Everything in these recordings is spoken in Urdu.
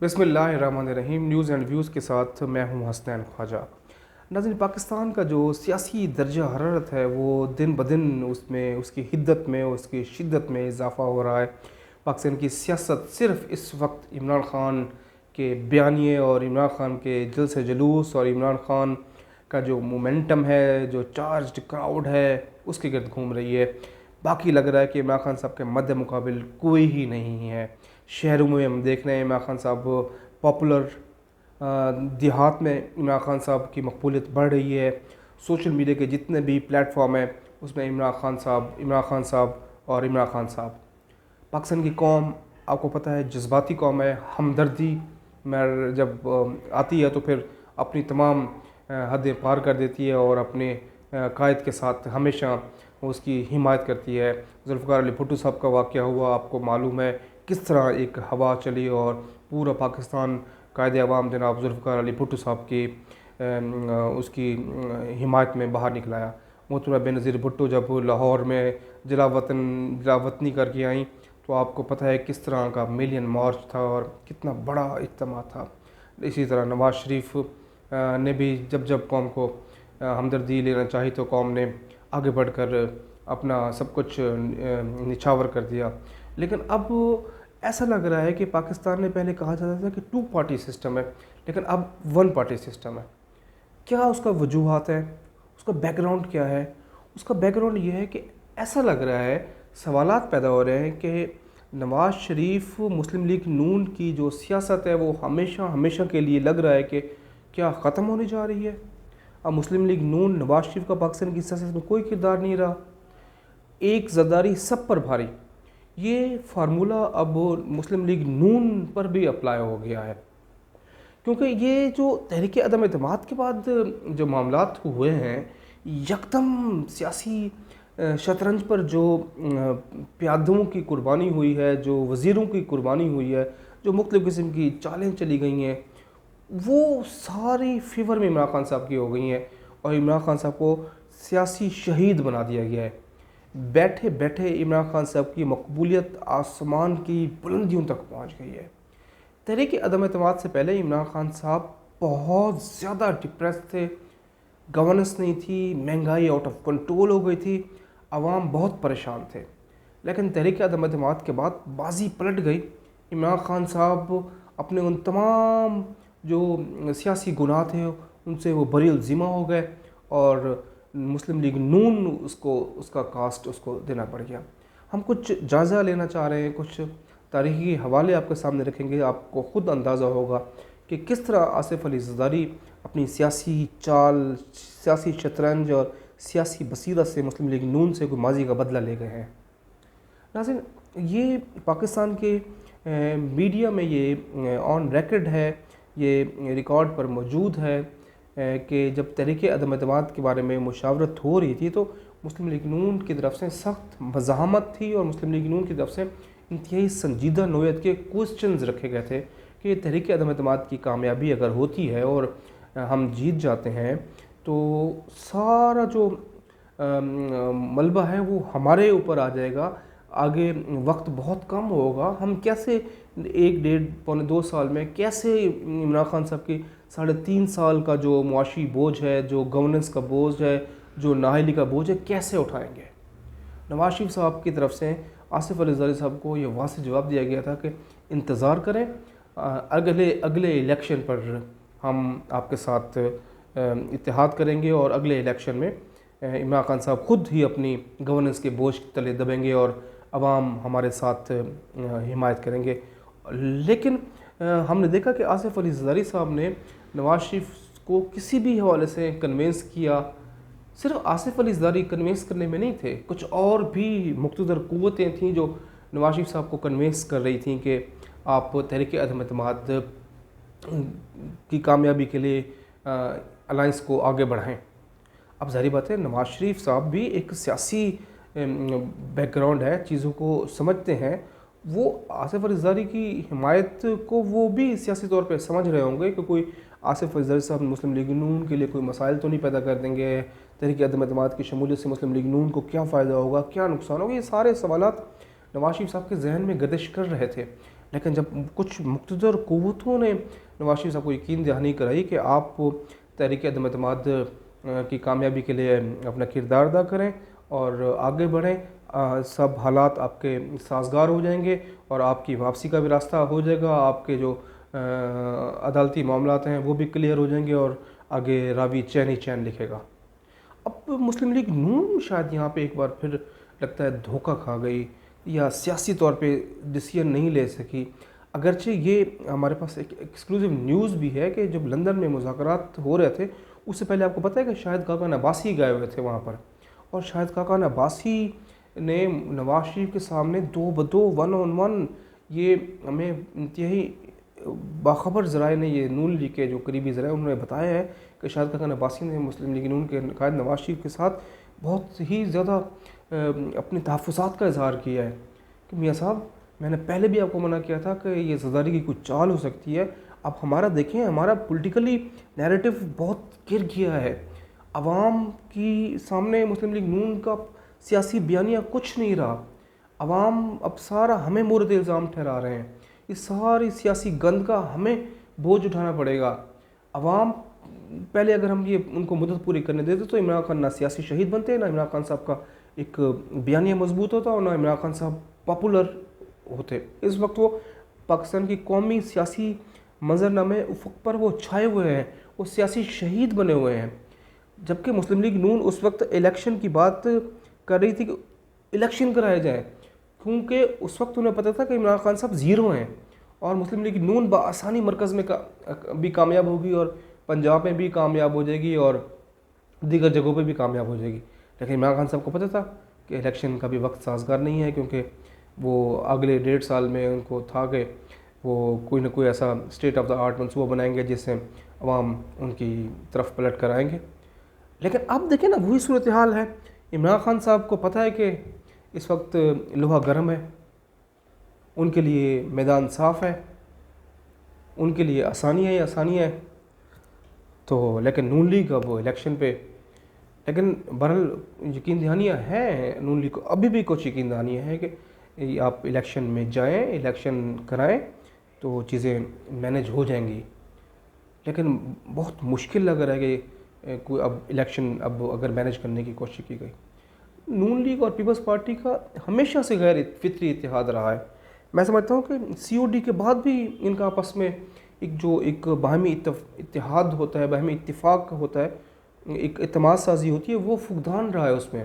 بسم اللہ الرحمن الرحیم۔ نیوز اینڈ ویوز کے ساتھ میں ہوں حسنین خواجہ۔ ناظرین، پاکستان کا جو سیاسی درجہ حرارت ہے وہ دن بدن اس کی حدت میں، اس کی شدت میں اضافہ ہو رہا ہے۔ پاکستان کی سیاست صرف اس وقت عمران خان کے بیانیے اور عمران خان کے جلسہ جلوس اور عمران خان کا جو مومنٹم ہے، جو چارجڈ کراؤڈ ہے، اس کے گرد گھوم رہی ہے۔ باقی لگ رہا ہے کہ عمران خان صاحب کے مد مقابل کوئی ہی نہیں ہے۔ شہروں میں ہم دیکھ رہے ہیں عمران خان صاحب پاپولر، دیہات میں عمران خان صاحب کی مقبولیت بڑھ رہی ہے۔ سوشل میڈیا کے جتنے بھی پلیٹ فارم ہیں اس میں عمران خان صاحب اور عمران خان صاحب۔ پاکستان کی قوم آپ کو پتہ ہے جذباتی قوم ہے، ہمدردی میں جب آتی ہے تو پھر اپنی تمام حدیں پار کر دیتی ہے اور اپنے قائد کے ساتھ ہمیشہ اس کی حمایت کرتی ہے۔ ذوالفقار علی بھٹو صاحب کا واقعہ ہوا، آپ کو معلوم ہے کس طرح ایک ہوا چلی اور پورا پاکستان قائد عوام جناب ذوالفقار علی بھٹو صاحب کی اس کی حمایت میں باہر نکلایا۔ محترمہ بینظیر بھٹو جب لاہور میں جلا وطنی کر کے آئیں تو آپ کو پتہ ہے کس طرح کا ملین مارچ تھا اور کتنا بڑا اجتماع تھا۔ اسی طرح نواز شریف نے بھی جب قوم کو ہمدردی لینا چاہی تو قوم نے آگے بڑھ کر اپنا سب کچھ نچھاور کر دیا۔ لیکن اب ایسا لگ رہا ہے کہ پاکستان میں پہلے کہا جاتا تھا کہ 2 پارٹی سسٹم ہے، لیکن اب 1 پارٹی سسٹم ہے۔ کیا اس کا وجوہات ہے؟ اس کا بیک گراؤنڈ کیا ہے؟ اس کا بیک گراؤنڈ یہ ہے کہ ایسا لگ رہا ہے، سوالات پیدا ہو رہے ہیں کہ نواز شریف مسلم لیگ نون کی جو سیاست ہے وہ ہمیشہ کے لیے لگ رہا ہے کہ کیا ختم ہونے جا رہی ہے۔ اب مسلم لیگ نون، نواز شریف کا پاکستان کی سیاست میں کوئی کردار نہیں رہا۔ ایک زرداری سب پر بھاری، یہ فارمولہ اب مسلم لیگ نون پر بھی اپلائی ہو گیا ہے، کیونکہ یہ جو تحریک عدم اعتماد کے بعد جو معاملات ہوئے ہیں، یکدم سیاسی شطرنج پر جو پیادوں کی قربانی ہوئی ہے، جو وزیروں کی قربانی ہوئی ہے، جو مختلف قسم کی چالیں چلی گئی ہیں، وہ ساری فیور میں عمران خان صاحب کی ہو گئی ہیں اور عمران خان صاحب کو سیاسی شہید بنا دیا گیا ہے۔ بیٹھے بیٹھے عمران خان صاحب کی مقبولیت آسمان کی بلندیوں تک پہنچ گئی ہے۔ تحریک عدم اعتماد سے پہلے عمران خان صاحب بہت زیادہ ڈپریس تھے، گورننس نہیں تھی، مہنگائی آؤٹ آف کنٹرول ہو گئی تھی، عوام بہت پریشان تھے۔ لیکن تحریک عدم اعتماد کے بعد بازی پلٹ گئی۔ عمران خان صاحب اپنے ان تمام جو سیاسی گناہ تھے ان سے وہ بری الذمہ ہو گئے اور مسلم لیگ نون اس کا کاسٹ اس کو دینا پڑ گیا۔ ہم کچھ جائزہ لینا چاہ رہے ہیں، کچھ تاریخی حوالے آپ کے سامنے رکھیں گے، آپ کو خود اندازہ ہوگا کہ کس طرح آصف علی زرداری اپنی سیاسی چال، سیاسی شطرنج اور سیاسی بصیرت سے مسلم لیگ نون سے کوئی ماضی کا بدلہ لے گئے ہیں۔ ناظرین، یہ پاکستان کے میڈیا میں یہ آن ریکارڈ ہے، یہ ریکارڈ پر موجود ہے کہ جب تحریک عدم اعتماد کے بارے میں مشاورت ہو رہی تھی تو مسلم لیگ نون کی طرف سے سخت مزاحمت تھی اور مسلم لیگ نون کی طرف سے انتہائی سنجیدہ نوعیت کے کوسچنز رکھے گئے تھے کہ تحریک عدم اعتماد کی کامیابی اگر ہوتی ہے اور ہم جیت جاتے ہیں تو سارا جو ملبہ ہے وہ ہمارے اوپر آ جائے گا، آگے وقت بہت کم ہوگا، ہم کیسے 1 ڈیڑھ پونے 2 سال میں کیسے عمران خان صاحب کی 3.5 سال کا جو معاشی بوجھ ہے، جو گورننس کا بوجھ ہے، جو نااہلی کا بوجھ ہے، کیسے اٹھائیں گے۔ نواز شریف صاحب کی طرف سے آصف علی زرداری صاحب کو یہ واضح جواب دیا گیا تھا کہ انتظار کریں، اگلے الیکشن پر ہم آپ کے ساتھ اتحاد کریں گے اور اگلے الیکشن میں عمران خان صاحب خود ہی اپنی گورننس کے بوجھ تلے دبیں گے اور عوام ہمارے ساتھ حمایت کریں گے۔ لیکن ہم نے دیکھا کہ آصف علی زرداری صاحب نے نواز شریف کو کسی بھی حوالے سے کنوینس کیا۔ صرف آصف علی زرداری کنوینس کرنے میں نہیں تھے، کچھ اور بھی مقتدر قوتیں تھیں جو نواز شریف صاحب کو کنوینس کر رہی تھیں کہ آپ تحریک عدم اعتماد کی کامیابی کے لیے الائنس کو آگے بڑھائیں۔ اب ظاہری بات ہے نواز شریف صاحب بھی ایک سیاسی بیک گراؤنڈ ہے، چیزوں کو سمجھتے ہیں، وہ آصف علی زرداری کی حمایت کو وہ بھی سیاسی طور پہ سمجھ رہے ہوں گے کہ کوئی آصف علی زرداری صاحب مسلم لیگ نون کے لیے کوئی مسائل تو نہیں پیدا کر دیں گے، تحریک عدم اعتماد کی شمولیت سے مسلم لیگ نون کو کیا فائدہ ہوگا، کیا نقصان ہوگا۔ یہ سارے سوالات نواز شریف صاحب کے ذہن میں گردش کر رہے تھے، لیکن جب کچھ مقتدر قوتوں نے نواز شریف صاحب کو یقین دہانی کرائی کہ آپ تحریک عدم اعتماد کی کامیابی کے لیے اپنا کردار ادا کریں اور آگے بڑھیں، سب حالات آپ کے سازگار ہو جائیں گے اور آپ کی واپسی کا بھی راستہ ہو جائے گا، آپ کے جو عدالتی معاملات ہیں وہ بھی کلیئر ہو جائیں گے اور آگے راوی چین ہی چین لکھے گا۔ اب مسلم لیگ نون شاید یہاں پہ ایک بار پھر لگتا ہے دھوکہ کھا گئی یا سیاسی طور پہ ڈیسیژن نہیں لے سکی، اگرچہ یہ ہمارے پاس ایک ایکسکلوزیو نیوز بھی ہے کہ جب لندن میں مذاکرات ہو رہے تھے اس سے پہلے آپ کو پتہ ہے کہ شاہد خاقان عباسی گئے ہوئے تھے وہاں پر، اور شاہد خاقان عباسی نے نواز شریف کے سامنے 2 ون آن ون، یہ ہمیں انتہائی باخبر ذرائع نے، یہ نون لیگ کے جو قریبی ذرائع انہوں نے بتایا ہے کہ شاہد خاقان عباسی نے مسلم لیگ نون کے قائد نواز شریف کے ساتھ بہت ہی زیادہ اپنے تحفظات کا اظہار کیا ہے کہ میاں صاحب میں نے پہلے بھی آپ کو منع کیا تھا کہ یہ زرداری کی کچھ چال ہو سکتی ہے، اب ہمارا دیکھیں ہمارا پولیٹیکلی نیریٹو بہت گر گیا ہے، عوام کی سامنے مسلم لیگ نون کا سیاسی بیانیہ کچھ نہیں رہا، عوام اب سارا ہمیں مورد الزام ٹھہرا رہے ہیں، اس ساری سیاسی گند کا ہمیں بوجھ اٹھانا پڑے گا۔ عوام پہلے اگر ہم یہ ان کو مدت پوری کرنے دیتے تو عمران خان نہ سیاسی شہید بنتے، نہ عمران خان صاحب کا ایک بیانیہ مضبوط ہوتا اور نہ عمران خان صاحب پاپولر ہوتے۔ اس وقت وہ پاکستان کی قومی سیاسی منظرنامے افق پر وہ چھائے ہوئے ہیں، وہ سیاسی شہید بنے ہوئے ہیں، جبکہ مسلم لیگ نون اس وقت الیکشن کی بات کر رہی تھی کہ الیکشن کرائے جائیں، کیونکہ اس وقت انہیں پتہ تھا کہ عمران خان صاحب زیرو ہیں اور مسلم لیگ نون بآسانی مرکز میں بھی کامیاب ہوگی اور پنجاب میں بھی کامیاب ہو جائے گی اور دیگر جگہوں پہ بھی کامیاب ہو جائے گی، لیکن عمران خان صاحب کو پتہ تھا کہ الیکشن کا بھی وقت سازگار نہیں ہے، کیونکہ وہ اگلے 1.5 سال میں ان کو تھا کہ وہ کوئی نہ کوئی ایسا اسٹیٹ آف دا آرٹ منصوبہ بنائیں گے جس سے عوام ان کی طرف پلٹ کر آئیں گے۔ لیکن اب دیکھیں نا وہی صورتحال ہے، عمران خان صاحب کو پتہ ہے کہ اس وقت لوہا گرم ہے، ان کے لیے میدان صاف ہے، ان کے لیے آسانی ہے تو لیکن نون لیگ اب وہ الیکشن پہ، لیکن بہرحال یقین دہانیاں ہیں نون لیگ کو، ابھی بھی کچھ یقین دہانیاں ہیں کہ آپ الیکشن میں جائیں، الیکشن کرائیں تو چیزیں مینج ہو جائیں گی، لیکن بہت مشکل لگ رہا ہے کہ کوئی اب الیکشن اب اگر مینج کرنے کی کوشش کی گئی۔ نون لیگ اور پیپلز پارٹی کا ہمیشہ سے غیر فطری اتحاد رہا ہے، میں سمجھتا ہوں کہ COD کے بعد بھی ان کا آپس میں ایک باہمی اتحاد ہوتا ہے، باہمی اتفاق ہوتا ہے، ایک اعتماد سازی ہوتی ہے، وہ فقدان رہا ہے اس میں۔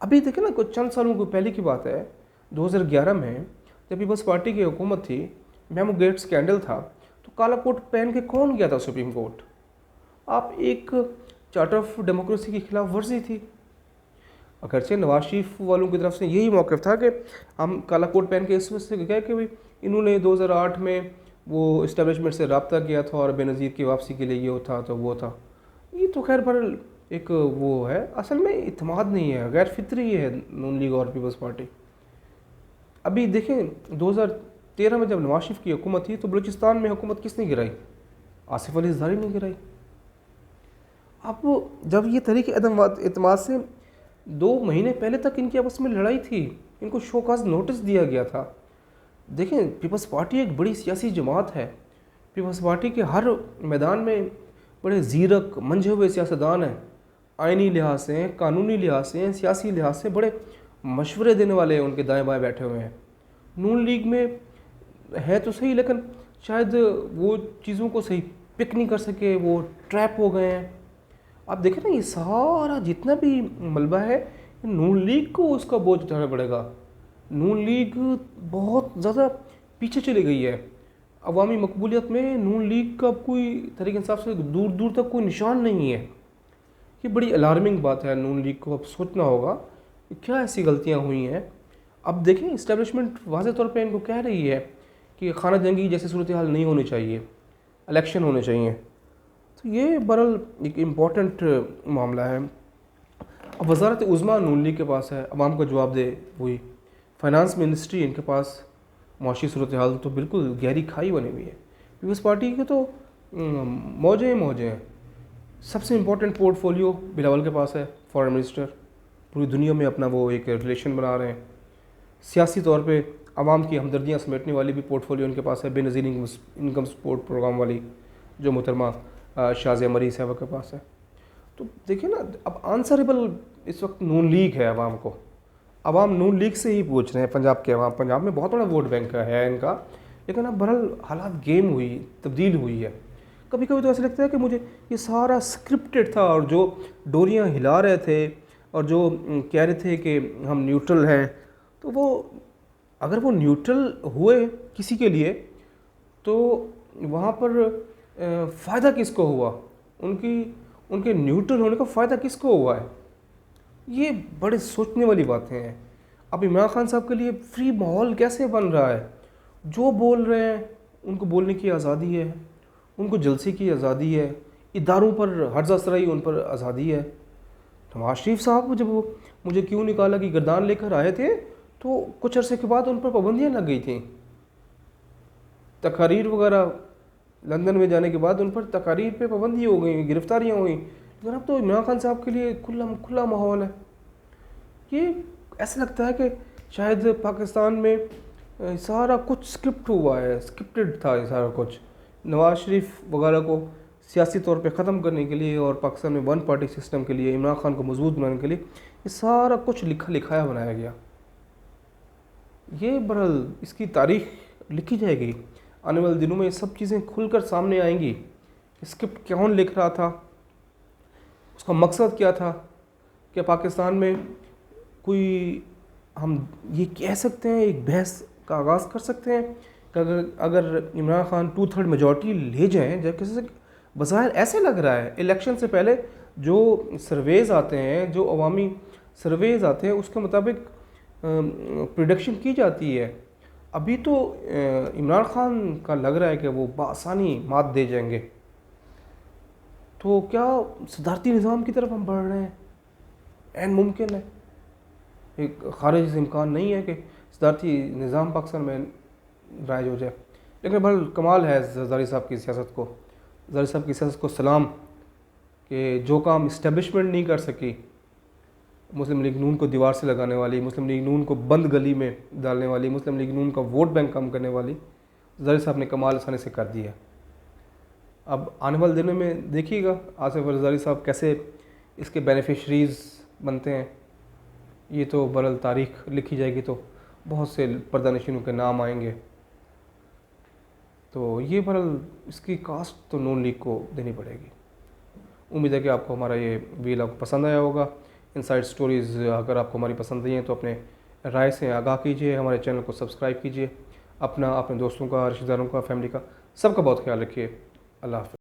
ابھی دیکھیں نا کچھ چند سالوں کو پہلے کی بات ہے، 2011 میں جب پیپلز پارٹی کی حکومت تھی، میمو گیٹ اسکینڈل تھا، تو کالا کوٹ پہن کے کون گیا تھا سپریم کورٹ؟ آپ ایک چارٹر آف ڈیموکریسی کی خلاف ورزی تھی، اگرچہ نواز شریف والوں کی طرف سے یہی موقف تھا کہ ہم کالا کوٹ پہن کے اس وجہ سے گئے کہ انہوں نے 2008 میں وہ اسٹیبلشمنٹ سے رابطہ کیا تھا اور بے نظیر کی واپسی کے لیے یہ تھا تو وہ تھا، یہ تو خیر پر ایک وہ ہے، اصل میں اعتماد نہیں ہے، غیر فطری ہے نون لیگ اور پیپلز پارٹی۔ ابھی دیکھیں 2013 میں جب نواز شریف کی حکومت تھی تو بلوچستان میں حکومت کس نے گرائی؟ آصف علی زرداری نے گرائی۔ اب جب یہ تحریک عدم اعتماد سے 2 مہینے پہلے تک ان کی آپس میں لڑائی تھی، ان کو شو کاز نوٹس دیا گیا تھا۔ دیکھیں پیپلز پارٹی ایک بڑی سیاسی جماعت ہے، پیپلز پارٹی کے ہر میدان میں بڑے زیرک منجھے ہوئے سیاستدان ہیں، آئینی لحاظ سے، قانونی لحاظ سے، سیاسی لحاظ سے بڑے مشورے دینے والے ان کے دائیں بائیں بیٹھے ہوئے ہیں۔ نون لیگ میں ہے تو صحیح، لیکن شاید وہ چیزوں کو صحیح پک نہیں کر سکے، وہ ٹریپ ہو گئے ہیں۔ آپ دیکھیں نا یہ سارا جتنا بھی ملبہ ہے نون لیگ کو اس کا بوجھ اٹھانا پڑے گا۔ نون لیگ بہت زیادہ پیچھے چلی گئی ہے، عوامی مقبولیت میں نون لیگ کا کوئی تحریک انصاف سے دور دور تک کوئی نشان نہیں ہے۔ یہ بڑی الارمنگ بات ہے، نون لیگ کو اب سوچنا ہوگا کہ کیا ایسی غلطیاں ہوئی ہیں۔ اب دیکھیں اسٹیبلشمنٹ واضح طور پہ ان کو کہہ رہی ہے کہ خانہ جنگی جیسی صورتحال نہیں ہونی چاہیے، الیکشن ہونے چاہیے، تو یہ بہرحال ایک امپورٹنٹ معاملہ ہے۔ اب وزارت عظمیٰ نون لیگ کے پاس ہے، عوام کا جواب دے وہی، فائنانس منسٹری ان کے پاس، معاشی صورتحال تو بالکل گہری کھائی بنی ہوئی ہے۔ پیپلز پارٹی کے تو موجیں ہیں، سب سے امپورٹنٹ پورٹ فولیو بلاول کے پاس ہے، فارن منسٹر، پوری دنیا میں اپنا وہ ایک ریلیشن بنا رہے ہیں، سیاسی طور پہ عوام کی ہمدردیاں سمیٹنے والی بھی پورٹ فولیو ان کے پاس ہے، بے نظیر انکم سپورٹ پروگرام والی جو محترمہ شازیہ مری صاحبہ کے پاس ہے. تو دیکھیں نا، اب آنسریبل اس وقت نون لیگ ہے عوام کو. عوام نون لیگ سے ہی پوچھ رہے ہیں، پنجاب کے عوام. پنجاب میں بہت بڑا ووٹ بینک ہے ان کا، لیکن اب بہرحال حالات گیم ہوئی، تبدیل ہوئی ہے. کبھی کبھی تو ایسا لگتا ہے کہ مجھے یہ سارا اسکرپٹڈ تھا، اور جو ڈوریاں ہلا رہے تھے اور جو کہہ رہے تھے کہ ہم نیوٹرل ہیں، تو وہ اگر وہ نیوٹرل ہوئے کسی کے لیے تو وہاں پر فائدہ کس کو ہوا؟ ان کے نیوٹرل ہونے کا فائدہ کس کو ہوا ہے؟ یہ بڑے سوچنے والی باتیں ہیں. اب عمران خان صاحب کے لیے فری ماحول کیسے بن رہا ہے؟ جو بول رہے ہیں ان کو بولنے کی آزادی ہے، ان کو جلسے کی آزادی ہے، اداروں پر حرز اسرائی ان پر آزادی ہے. نواز شریف صاحب جب وہ مجھے کیوں نکالا کہ گردان لے کر آئے تھے تو کچھ عرصے کے بعد ان پر پابندیاں لگ گئی تھیں. تقاریر وغیرہ لندن میں جانے کے بعد ان پر تقاریر پہ پابندی ہو گئی، گرفتاریاں ہوئیں. لیکن اب تو عمران خان صاحب کے لیے کھلا ماحول ہے. یہ ایسا لگتا ہے کہ شاید پاکستان میں سارا کچھ اسکرپٹ ہوا ہے، اسکرپٹڈ تھا یہ سارا کچھ. نواز شریف وغیرہ کو سیاسی طور پہ ختم کرنے کے لیے اور پاکستان میں ون پارٹی سسٹم کے لیے، عمران خان کو مضبوط بنانے کے لیے یہ سارا کچھ لکھایا بنایا گیا. یہ بہرحال اس کی تاریخ لکھی جائے گی. آنے والے دنوں میں یہ سب چیزیں کھل کر سامنے آئیں گی. اسکرپٹ کون لکھ رہا تھا، اس کا مقصد کیا تھا. کہ پاکستان میں کوئی ہم یہ کہہ سکتے ہیں، ایک بحث کا آغاز کر سکتے ہیں کہ اگر عمران خان 2/3 میجورٹی لے جائیں، جب کسی سے بظاہر ایسے لگ رہا ہے الیکشن سے پہلے جو سرویز آتے ہیں، جو عوامی سرویز آتے ہیں، اس کے مطابق پریڈکشن کی جاتی ہے. ابھی تو عمران خان کا لگ رہا ہے کہ وہ بآسانی مات دے جائیں گے. تو کیا صدارتی نظام کی طرف ہم بڑھ رہے ہیں؟ عین ممکن ہے. ایک خارج سے امکان نہیں ہے کہ صدارتی نظام پاکستان میں رائج ہو جائے. لیکن بہرحال کمال ہے زرداری صاحب کی سیاست کو. زرداری صاحب کی سیاست کو سلام، کہ جو کام اسٹیبلشمنٹ نہیں کر سکی، مسلم لیگ نون کو دیوار سے لگانے والی، مسلم لیگ نون کو بند گلی میں ڈالنے والی، مسلم لیگ نون کا ووٹ بینک کم کرنے والی، زرداری صاحب نے کمال آسانی سے کر دیا. اب آنے والے دنوں میں دیکھیے گا آصف زرداری صاحب کیسے اس کے بینیفیشریز بنتے ہیں. یہ تو بہرحال تاریخ لکھی جائے گی تو بہت سے پردہ نشینوں کے نام آئیں گے. تو یہ بہرحال اس کی کاسٹ تو نون لیگ کو دینی پڑے گی. امید ہے کہ آپ کو ہمارا یہ ویل آپ کو پسند آیا ہوگا. انسائڈ سٹوریز اگر آپ کو ہماری پسند آئی ہیں تو اپنے رائے سے آگاہ کیجیے. ہمارے چینل کو سبسکرائب کیجیے. اپنے دوستوں کا، رشتہ داروں کا، فیملی کا، سب کا بہت خیال رکھیے. اللہ حافظ.